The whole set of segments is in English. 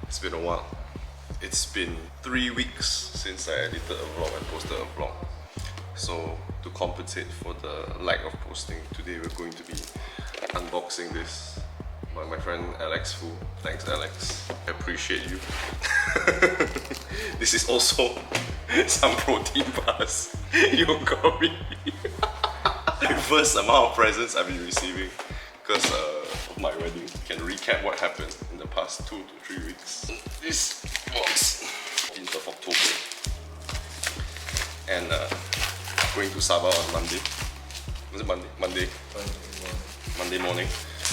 It's been a while. It's been 3 weeks since I edited a vlog and posted a vlog. So to compensate for the lack of posting, today we're going to be unboxing this by my friend Alex Fu. Thanks Alex, I appreciate you. This is also some protein bars you got me. The first amount of presents I've been receiving because of my wedding. Can recap what happened in the past 2 to 3 weeks. This box, 14th of October, and going to Sabah on Monday. Was it Monday? Monday morning.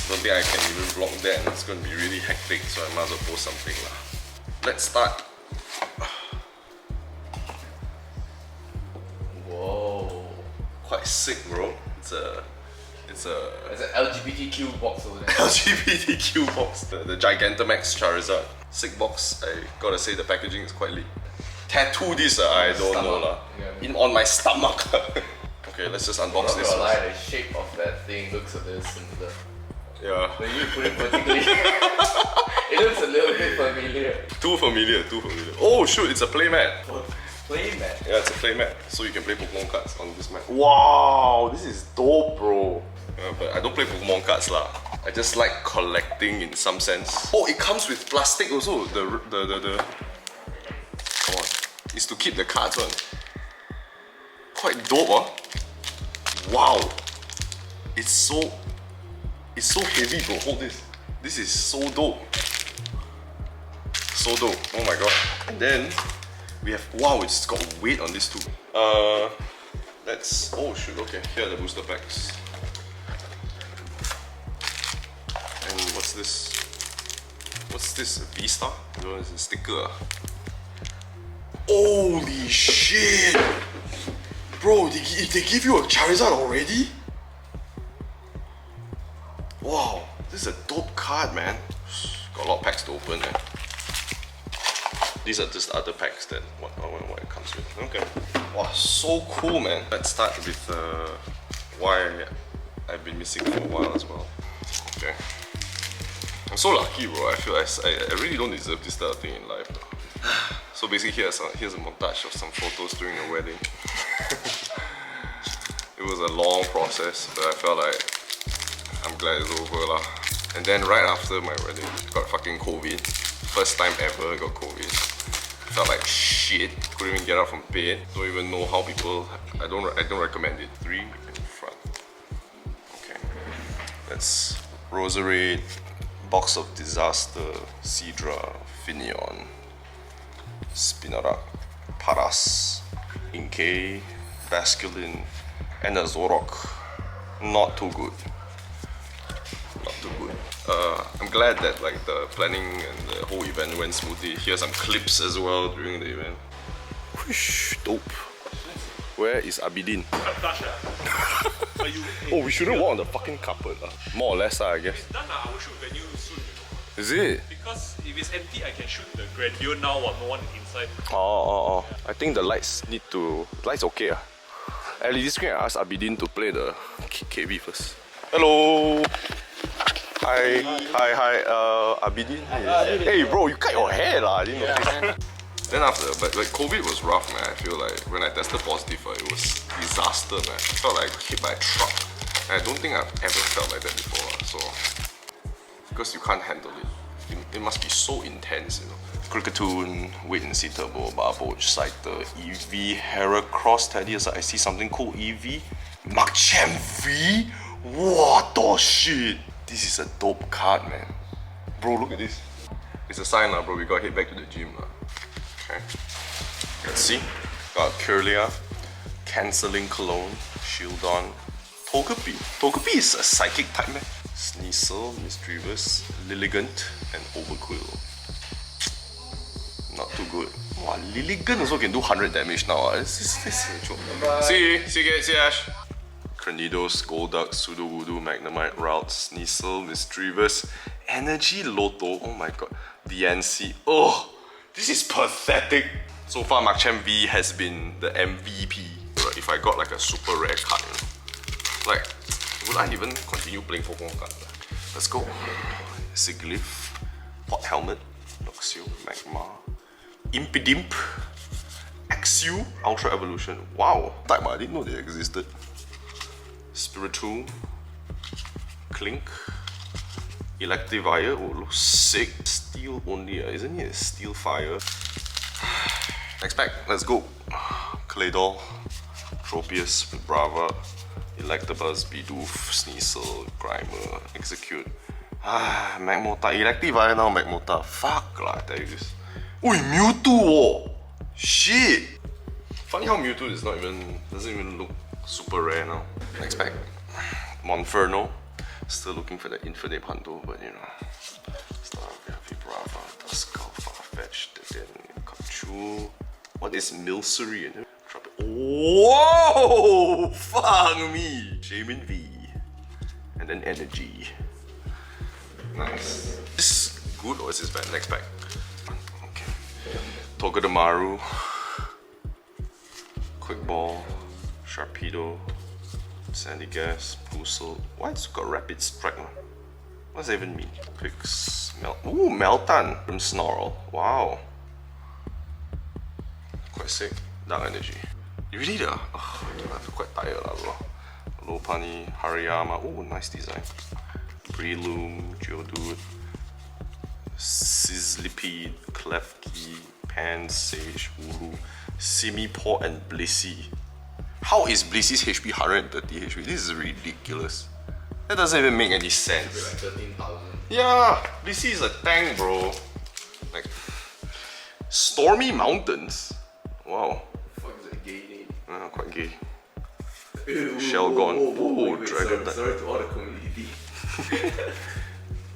Don't think I can even vlog that, and it's going to be really hectic, so I might as well post something lah. Let's start. Whoa. Quite sick, bro. It's an LGBTQ box over there. LGBTQ box. The Gigantamax Charizard. Sick box. I gotta say the packaging is quite lit. Tattoo this, I don't know lah. Yeah. On my stomach. Okay, let's just unbox this. Not gonna lie, the shape of that thing looks a bit similar. Yeah. When you put it vertically, it looks a little bit familiar. Too familiar. Oh shoot, it's a playmat. Playmat? Yeah, it's a playmat. So you can play Pokemon cards on this mat. Wow, this is dope, bro. But I don't play Pokemon cards lah. I just like collecting in some sense. Oh, it comes with plastic also. Come on. It's to keep the cards on. Quite dope, huh? Wow. It's so heavy, bro. Hold this. This is so dope. So dope. Oh my god. And then we have, wow, it's got weight on this too. Let's, oh shoot, okay, here are the booster packs. And what's this? What's this? A V-Star? No, it's a sticker. Holy shit! Bro, they give you a Charizard already? Wow, this is a dope card, man. Got a lot of packs to open, man. These are just other packs that what it comes with. Okay. Wow, so cool, man. Let's start with why I've been missing for a while as well. Okay. I'm so lucky, bro. I feel I really don't deserve this type of thing in life, though. So basically, here's a montage of some photos during the wedding. It was a long process, but I felt like I'm glad it's over lah. And then right after my wedding, got fucking COVID. First time ever got COVID. Felt like shit. Couldn't even get out from bed. Don't even know how people. I don't recommend it. 3 in front. Okay. That's Roserade, Box of Disaster, Seadra, Finion, Spinarak, Paras, Inkay, Basculin, and a Zorok. Not too good. Not too good. I'm glad that like the planning and the whole event went smoothly. Here's some clips as well during the event. Whoosh, dope. Where is Abidin? Oh, we shouldn't walk on the fucking carpet. More or less, I guess. It's done, I will shoot venue soon. Is it? Because if it's empty, I can shoot the grandeur now while no one is inside. Oh. I think the lights need to. Lights okay. LED screen, I asked Abidin to play the KB first. Hello! Hi. Abidin. Hey bro, you cut your hair lah. I didn't know. Then after, but like COVID was rough, man. I feel like when I tested positive, it was disaster, man. I felt like hit by a truck. And I don't think I've ever felt like that before. So, because you can't handle it. It must be so intense, you know. Cricketoon, Wait and See Turbo, Barboach, Scyther, EV, Heracross, Teddy. I see something cool. EV, Machamp V. What the shit? This is a dope card, man. Bro, look at this. It's a sign lah, bro. We gotta head back to the gym lah. Okay. Let's see. Got Kirlia, Cancelling Cologne, Shieldon, Togepi. Togepi is a psychic type, man. Sneasel, Misdreavus, Lilligant, and Overquill. Not too good. Wow, Lilligant also can do 100 damage now. This is a joke. See you, Ash. Cranidos, Golduck, Sudowoodo, Magnemite, Routes, Sneasel, Misdreavus, Energy Loto, oh my god, DNC, oh, this is pathetic. So far, Machamp V has been the MVP. Right, if I got like a super rare card, you know? Like, would I even continue playing Pokemon cards? Let's go. Siglif, Pot Helmet, Luxio, Magma, Impidimp, Axew, Ultra Evolution. Wow, type I didn't know they existed. Spiritomb, Clink, Electivire. Oh, looks sick. Steel only, isn't it? Steel Fire. Next pack, let's go. Claydol, Tropius, Brava, Electabuzz, Bidoof, Sneasel, Grimer, Execute. Magmota, Electivire now, Magmota. Fuck lah, I tell you this. Ui, Mewtwo! Oh. Shit! Funny how Mewtwo is doesn't even look super rare now. Next pack, Monferno. Still looking for the Infinite Hundo, but you know. Staravia, Vibrava, Duskull, Farfetch, then Kachu. What is Milcery? Whoa! Fuck me! Shaman V. And then Energy. Nice. Is this good or is this bad? Next pack. Okay. Togedemaru. Quick Ball. Sharpedo. Sandy Gas. Poosel. Why it's got Rapid Strike? What does that even mean? Quicks. Ooh, Meltan from Snarl. Wow. Quite sick. Dark Energy. You really do? Oh, I feel quite tired lah, bro. Lopunny, Hariyama. Oh, nice design. Breloom, Geodude, Sizzlipede, Klefki, Pansage, Uru, Simipour, and Blissey. How is Blissey's HP 130 HP? This is ridiculous. That doesn't even make any sense. Like 13,000. Yeah, Blissey is a tank, bro. Like, Stormy Mountains. Wow. Fuck, is that gay name? Quite gay. Shell gone. Oh, Dragon. Sorry to all the community.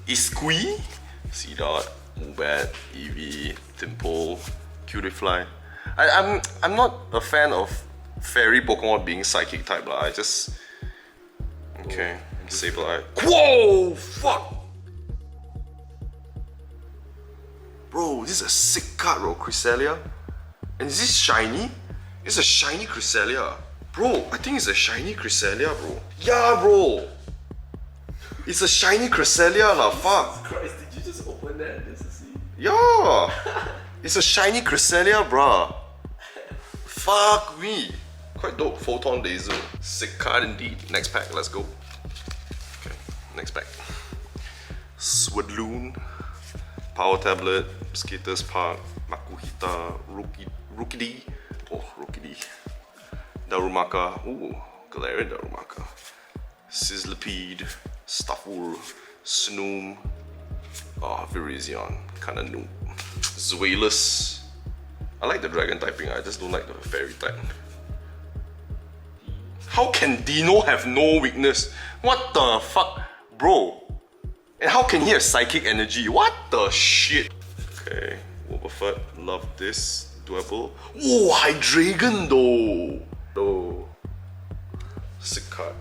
Isqui, Seedot, Mubat, Eevee, Timple, Cutiefly. I'm not a fan of fairy Pokemon being psychic type lah. I just okay. Sableye. Whoa! Fuck! Bro, this is a sick card, bro. Cresselia. And is this shiny? It's a shiny Cresselia. Bro, I think it's a shiny Cresselia, bro. Yeah, bro. It's a shiny Cresselia lah, fuck. Christ, did you just open that just to see? Yeah. It's a shiny Cresselia, bruh. Fuck me. Quite dope. Photon Laser. Sick card indeed. Next pack, let's go. Okay, next pack. Swadloon, Power Tablet, Skaters Park, Makuhita, Rookidee. Oh, Rookidee. Darumaka. Ooh, Galarian Darumaka. Sizzlipede, Stufful, Snoom. Oh, Virizion. Kinda noob. Zweilous. I like the dragon typing, I just don't like the fairy type. How can Dino have no weakness? What the fuck? Bro. And how can he have psychic energy? What the shit? Okay, Wobbuffet, love this. Dwebble. Oh, Hydreigon though. Oh. Sick card.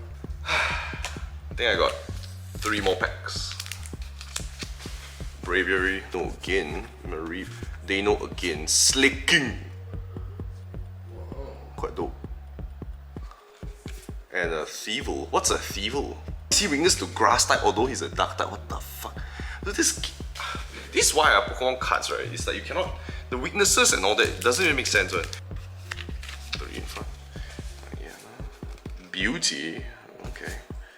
I think I got 3 more packs. Braviary, no again. Mareep, Dano again. Slaking. Quite dope. And a Thievul. What's a Thievul? Is he weakness to grass type although he's a dark type? What the fuck? So this is why our Pokemon cards, right? It's like you cannot, the weaknesses and all that, it doesn't even make sense, right? 3 in front. Yeah. Beauty. Okay.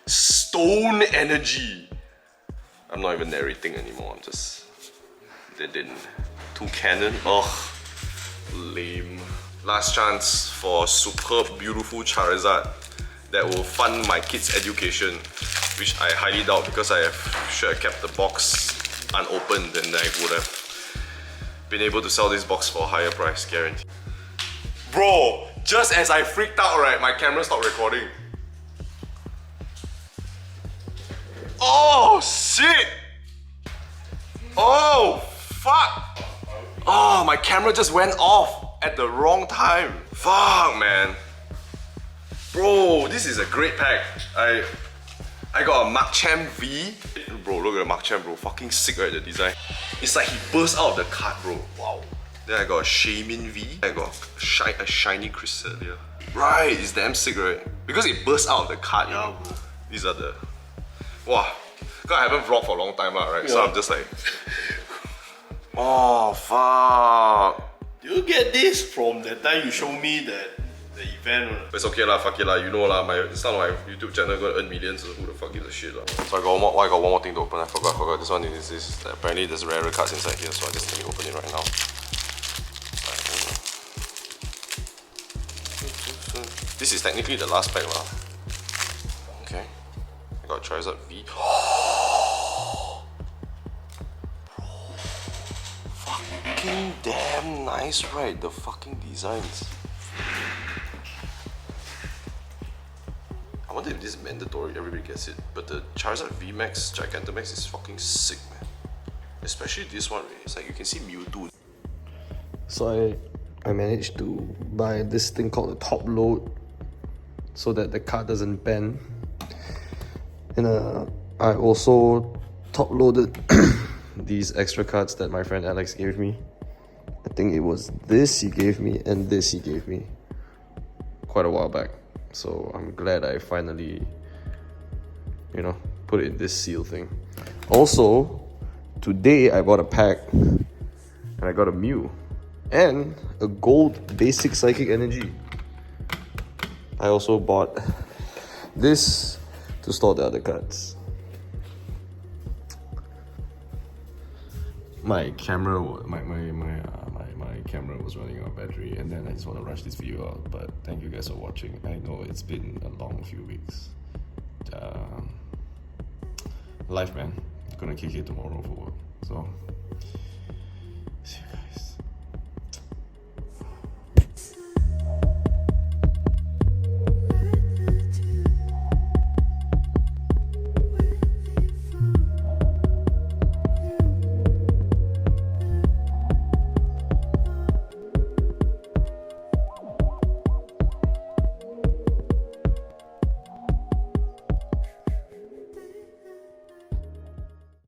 Stone Energy. I'm not even narrating anymore, I'm just dead in. 2 cannon. Ugh. Lame. Last chance for superb, beautiful Charizard that will fund my kids' education, which I highly doubt because I should have kept the box unopened and I would have been able to sell this box for a higher price, guaranteed. Bro, just as I freaked out, right, my camera stopped recording. Oh, shit! Oh, fuck! Oh, my camera just went off at the wrong time. Fuck, man. Bro, this is a great pack. I got a Machamp V. Bro, look at the Machamp, bro. Fucking sick, right, the design. It's like he burst out of the card, bro. Wow. Then I got a Shaman V. I got a shiny Cresselia. Right, it's damn sick, right? Because it burst out of the card, you know. These are the... Wow. Because I haven't vlogged for a long time, right? Yeah. So I'm just like... Oh fuck. Do you get this from that time you show me that the event? But it's okay lah, fuck it lah, you know lah, it's not like my YouTube channel gonna earn millions, so who the fuck gives a shit lah. So I got one more thing to open, I forgot. This one is apparently there's rarer cards inside here, so I just let me open it right now. This is technically the last pack lah. Okay. I got Charizard V. Fucking damn nice, right? The fucking designs. I wonder if this is mandatory, everybody gets it. But the Charizard VMAX Gigantamax is fucking sick, man. Especially this one, right? It's like you can see Mewtwo. So I managed to buy this thing called a top load so that the card doesn't bend. And I also top loaded these extra cards that my friend Alex gave me. I think it was this he gave me and this he gave me quite a while back. So I'm glad I finally, you know, put it in this seal thing. Also, today I bought a pack and I got a Mew and a gold basic psychic energy. I also bought this to store the other cards. My camera was running out of battery, and then I just want to rush this video out. But thank you guys for watching. I know it's been a long few weeks. Life, man. Gonna kick it tomorrow for work. So see you guys.